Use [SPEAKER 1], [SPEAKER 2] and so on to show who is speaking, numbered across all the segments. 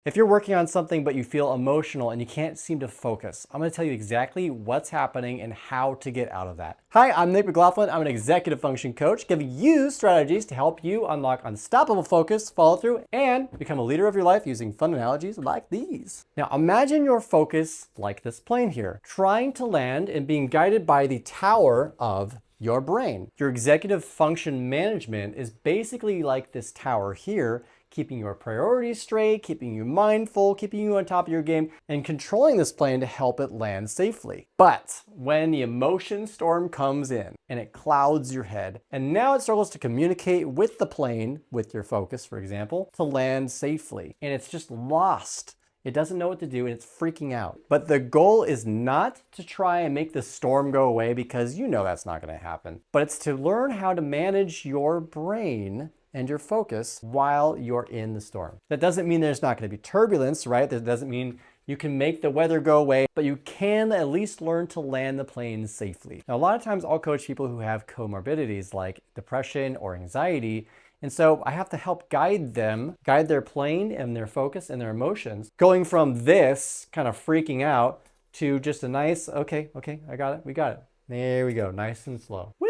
[SPEAKER 1] If you're working on something but you feel emotional and you can't seem to focus, I'm going to tell you exactly what's happening and how to get out of that. Hi, I'm Nate McLaughlin. I'm an executive function coach giving you strategies to help you unlock unstoppable focus, follow through, and become a leader of your life using fun analogies like these. Now imagine your focus like this plane here, trying to land and being guided by the tower of your brain. Your executive function management is basically like this tower here, keeping your priorities straight, keeping you mindful, keeping you on top of your game, and controlling this plane to help it land safely. But when the emotion storm comes in and it clouds your head, and now it struggles to communicate with the plane, with your focus, for example, to land safely, and it's just lost. It doesn't know what to do and it's freaking out. But the goal is not to try and make the storm go away, because you know that's not going to happen. But it's to learn how to manage your brain and your focus while you're in the storm. That doesn't mean there's not going to be turbulence, right? That doesn't mean you can make the weather go away, but you can at least learn to land the plane safely. Now, a lot of times I'll coach people who have comorbidities like depression or anxiety. And so I have to help guide them, guide their plane and their focus and their emotions, going from this kind of freaking out to just a nice, okay, I got it, we got it. There we go, nice and slow. Woo!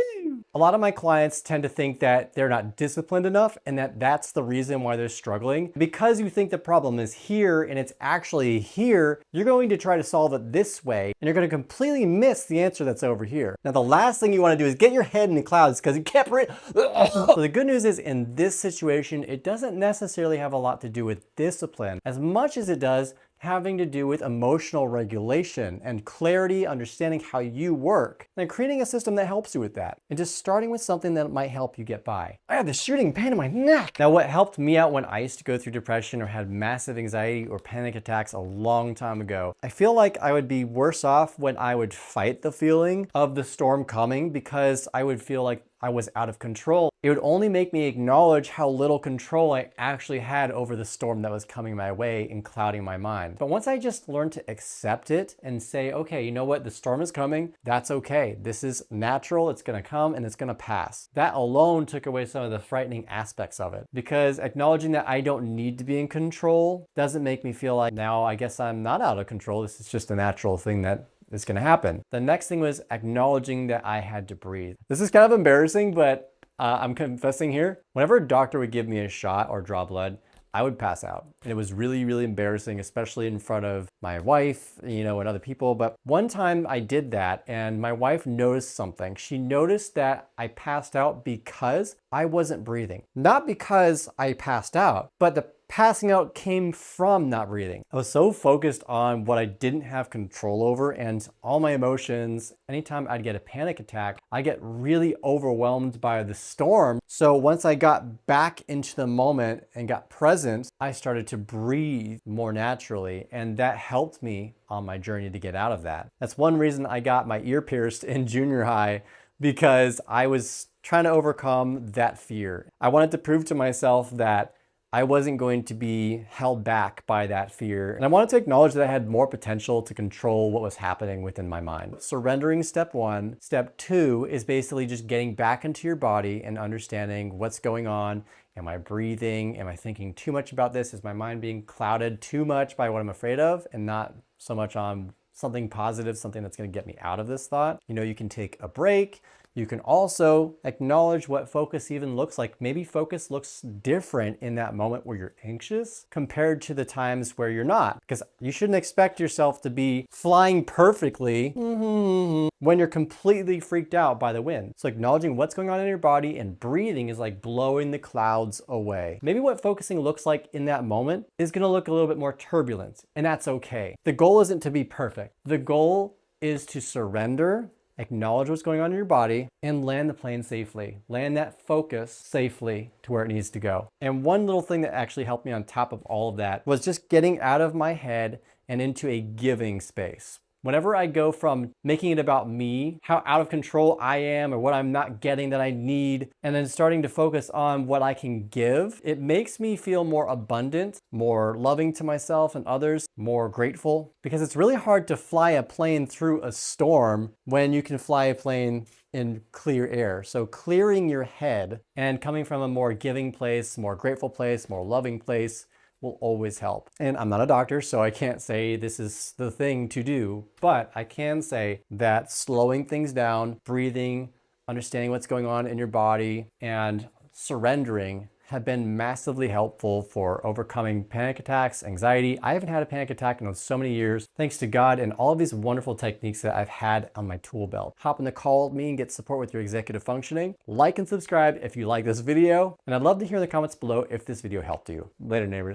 [SPEAKER 1] A lot of my clients tend to think that they're not disciplined enough and that that's the reason why they're struggling. Because you think the problem is here and it's actually here, you're going to try to solve it this way and you're going to completely miss the answer that's over here. Now, the last thing you want to do is get your head in the clouds because you kept it. So the good news is, in this situation, it doesn't necessarily have a lot to do with discipline as much as it does having to do with emotional regulation and clarity, understanding how you work, and creating a system that helps you with that. And just starting with something that might help you get by. I had this shooting pain in my neck. Now, what helped me out when I used to go through depression or had massive anxiety or panic attacks a long time ago, I feel like I would be worse off when I would fight the feeling of the storm coming, because I would feel like I was out of control. It would only make me acknowledge how little control I actually had over the storm that was coming my way and clouding my mind. But once I just learned to accept it and say, okay, you know what, the storm is coming, that's okay. This is natural, it's gonna come and it's gonna pass. That alone took away some of the frightening aspects of it, because acknowledging that I don't need to be in control doesn't make me feel like, now I guess I'm not out of control. This is just a natural thing that is going to happen. The next thing was acknowledging that I had to breathe. This is kind of embarrassing, but I'm confessing here. Whenever a doctor would give me a shot or draw blood, I would pass out. And it was really, really embarrassing, especially in front of my wife, and other people. But one time I did that and my wife noticed something. She noticed that I passed out because I wasn't breathing. Not because I passed out, but the passing out came from not breathing. I was so focused on what I didn't have control over and all my emotions. Anytime I'd get a panic attack, I get really overwhelmed by the storm. So once I got back into the moment and got present, I started to breathe more naturally, and that helped me on my journey to get out of that. That's one reason I got my ear pierced in junior high, because I was trying to overcome that fear. I wanted to prove to myself that I wasn't going to be held back by that fear. And I wanted to acknowledge that I had more potential to control what was happening within my mind. Surrendering, step one. Step two is basically just getting back into your body and understanding what's going on. Am I breathing? Am I thinking too much about this? Is my mind being clouded too much by what I'm afraid of and not so much on something positive, something that's going to get me out of this thought? You can take a break. You can also acknowledge what focus even looks like. Maybe focus looks different in that moment where you're anxious compared to the times where you're not. Because you shouldn't expect yourself to be flying perfectly when you're completely freaked out by the wind. So acknowledging what's going on in your body and breathing is like blowing the clouds away. Maybe what focusing looks like in that moment is going to look a little bit more turbulent, and that's okay. The goal isn't to be perfect. The goal is to surrender, acknowledge what's going on in your body, and land the plane safely. Land that focus safely to where it needs to go. And one little thing that actually helped me on top of all of that was just getting out of my head and into a giving space. Whenever I go from making it about me, how out of control I am or what I'm not getting that I need, and then starting to focus on what I can give, it makes me feel more abundant, more loving to myself and others, more grateful. Because it's really hard to fly a plane through a storm when you can fly a plane in clear air. So clearing your head and coming from a more giving place, more grateful place, more loving place, will always help. And I'm not a doctor, so I can't say this is the thing to do, but I can say that slowing things down, breathing, understanding what's going on in your body, and surrendering have been massively helpful for overcoming panic attacks, anxiety. I haven't had a panic attack in so many years, thanks to God and all of these wonderful techniques that I've had on my tool belt. Hop in the call with me and get support with your executive functioning. Like and subscribe if you like this video, and I'd love to hear in the comments below if this video helped you. Later, neighbors.